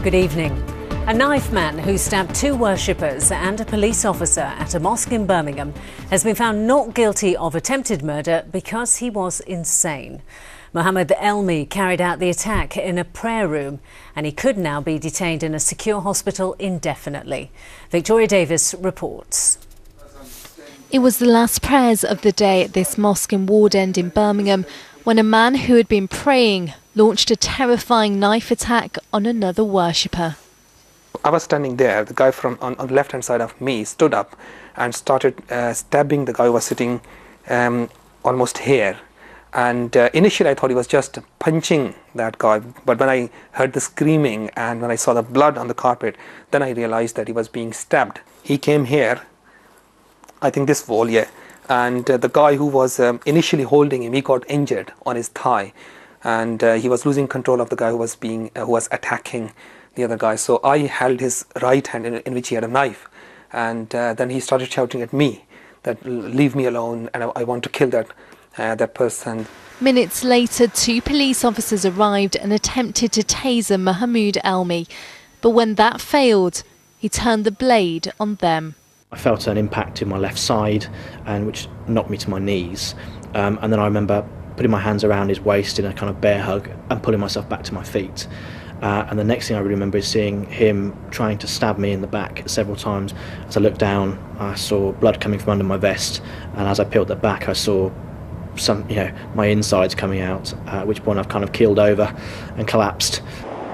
Good evening. A Knifeman who stabbed 2 worshippers and a police officer at a mosque in Birmingham has been found not guilty of attempted murder because he was insane. Mohammed Elmi carried out the attack in a prayer room and he could now be detained in a secure hospital indefinitely. Victoria Davis reports. It was the last prayers of the day at this mosque in Ward End in Birmingham when a man who had been praying launched a terrifying knife attack on another worshipper. I was standing there. The guy on the left-hand side of me stood up and started stabbing the guy who was sitting almost here. And initially I thought he was just punching that guy, but when I heard the screaming and when I saw the blood on the carpet, then I realized that he was being stabbed. He came here, I think this wall, yeah, and the guy who was initially holding him, he got injured on his thigh, and he was losing control of the guy who was attacking the other guy. So I held his right hand in which he had a knife, and then he started shouting at me that leave me alone and I want to kill that person. Minutes later, 2 police officers arrived and attempted to taser Mohammed Elmi, but when that failed, he turned the blade on them. I felt an impact in my left side, which knocked me to my knees, and then I remember putting my hands around his waist in a kind of bear hug and pulling myself back to my feet. And the next thing I really remember is seeing him trying to stab me in the back several times. As I looked down, I saw blood coming from under my vest, and as I peeled that back, I saw my insides coming out, at which point I've kind of keeled over and collapsed.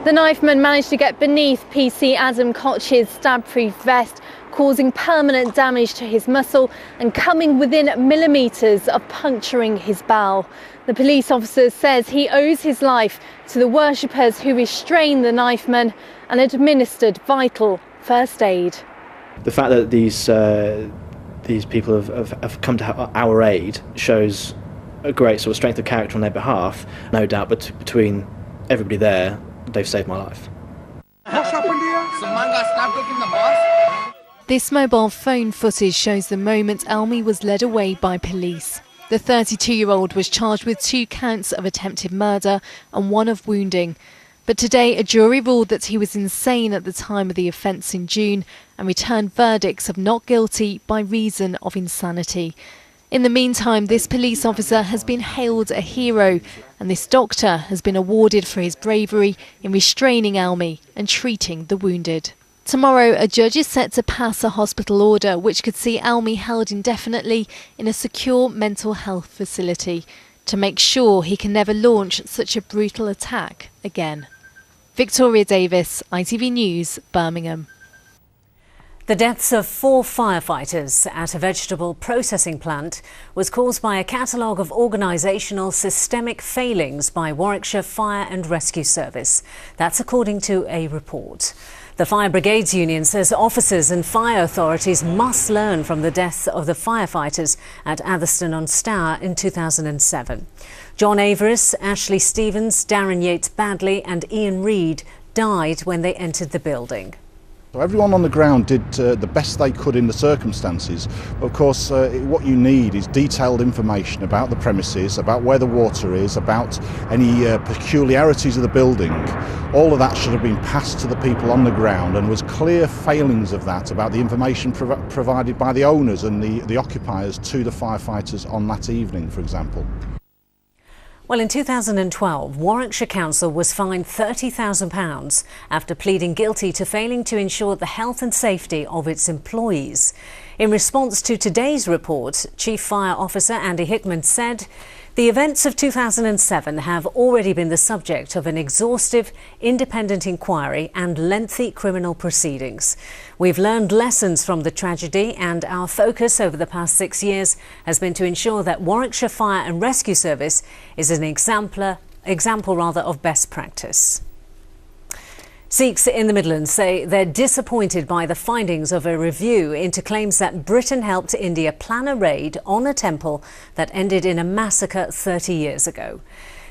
The Knifeman managed to get beneath PC Azam Koch's stab-proof vest, causing permanent damage to his muscle and coming within millimetres of puncturing his bowel. The police officer says he owes his life to the worshippers who restrained the Knifeman and administered vital first aid. The fact that these people have come to our aid shows a great sort of strength of character on their behalf. No doubt, but between everybody there, they've saved my life. This mobile phone footage shows the moment Elmi was led away by police. The 32-year-old was charged with 2 counts of attempted murder and 1 of wounding. But today, a jury ruled that he was insane at the time of the offence in June and returned verdicts of not guilty by reason of insanity. In the meantime, this police officer has been hailed a hero, and this doctor has been awarded for his bravery in restraining Elmi and treating the wounded. Tomorrow, a judge is set to pass a hospital order which could see Elmi held indefinitely in a secure mental health facility to make sure he can never launch such a brutal attack again. Victoria Davis, ITV News, Birmingham. The deaths of 4 firefighters at a vegetable processing plant was caused by a catalogue of organisational systemic failings by Warwickshire Fire and Rescue Service. That's according to a report. The Fire Brigades Union says officers and fire authorities must learn from the deaths of the firefighters at Atherstone-on-Stour in 2007. John Averis, Ashley Stevens, Darren Yates-Badley and Ian Reid died when they entered the building. So everyone on the ground did the best they could in the circumstances. Of course, what you need is detailed information about the premises, about where the water is, about any peculiarities of the building. All of that should have been passed to the people on the ground, and was clear failings of that about the information provided by the owners and the occupiers to the firefighters on that evening, for example. Well, in 2012, Warwickshire Council was fined £30,000 after pleading guilty to failing to ensure the health and safety of its employees. In response to today's report, Chief Fire Officer Andy Hickman said, "The events of 2007 have already been the subject of an exhaustive, independent inquiry and lengthy criminal proceedings. We've learned lessons from the tragedy, and our focus over the past 6 years has been to ensure that Warwickshire Fire and Rescue Service is an example of best practice." Sikhs in the Midlands say they're disappointed by the findings of a review into claims that Britain helped India plan a raid on a temple that ended in a massacre 30 years ago.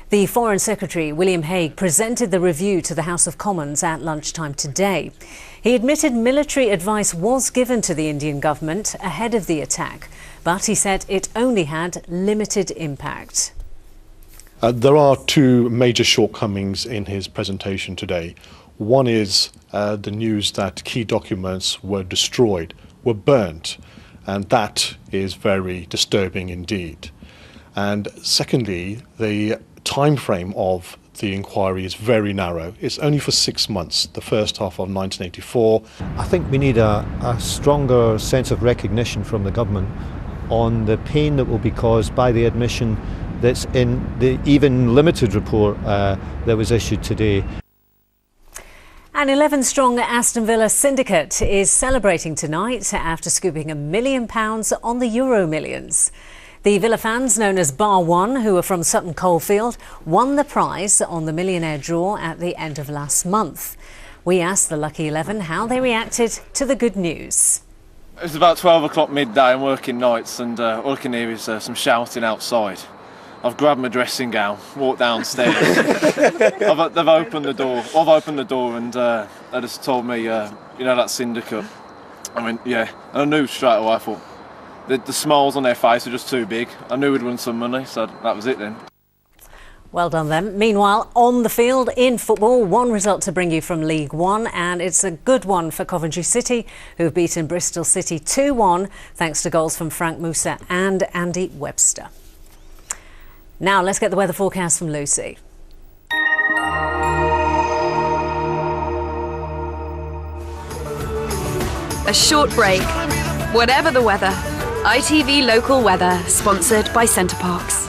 The Foreign Secretary, William Hague, presented the review to the House of Commons at lunchtime today. He admitted military advice was given to the Indian government ahead of the attack, but he said it only had limited impact. There are 2 major shortcomings in his presentation today. One is the news that key documents were destroyed, were burnt, and that is very disturbing indeed. And secondly, the time frame of the inquiry is very narrow. It's only for 6 months, the first half of 1984. I think we need a stronger sense of recognition from the government on the pain that will be caused by the admission that's in the even limited report that was issued today. An 11-strong Aston Villa syndicate is celebrating tonight after scooping £1 million on the Euro Millions. The Villa fans, known as Bar One, who are from Sutton Coldfield, won the prize on the millionaire draw at the end of last month. We asked the Lucky 11 how they reacted to the good news. It was about 12 o'clock midday. I'm working nights, and all I can hear is some shouting outside. I've grabbed my dressing gown, walked downstairs. They've opened the door. I've opened the door, and they just told me, you know, that syndicate. I went, yeah. And I knew straight away. I thought the smiles on their face were just too big. I knew we'd won some money, so that was it then. Well done then. Meanwhile, on the field in football, one result to bring you from League One, and it's a good one for Coventry City, who've beaten Bristol City 2-1 thanks to goals from Frank Musa and Andy Webster. Now let's get the weather forecast from Lucy. A short break. Whatever the weather. ITV Local Weather, sponsored by Centre Parks.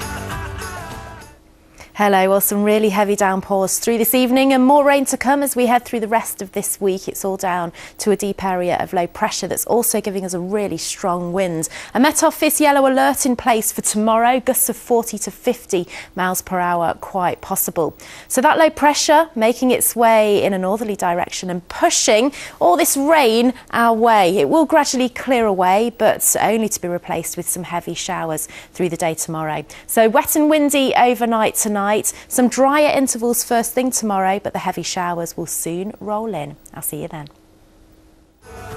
Hello, well, some really heavy downpours through this evening and more rain to come as we head through the rest of this week. It's all down to a deep area of low pressure that's also giving us a really strong wind. A Met Office yellow alert in place for tomorrow, gusts of 40 to 50 miles per hour quite possible. So that low pressure making its way in a northerly direction and pushing all this rain our way. It will gradually clear away, but only to be replaced with some heavy showers through the day tomorrow. So wet and windy overnight tonight. Some drier intervals first thing tomorrow, but the heavy showers will soon roll in. I'll see you then.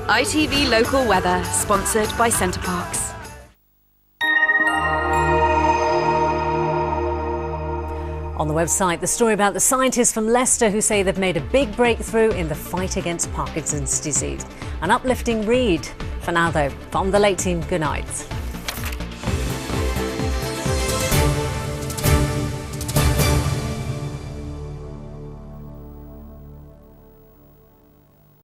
ITV Local Weather, sponsored by Centre Parks. On the website, the story about the scientists from Leicester who say they've made a big breakthrough in the fight against Parkinson's disease. An uplifting read. For now though, from the late team, good night.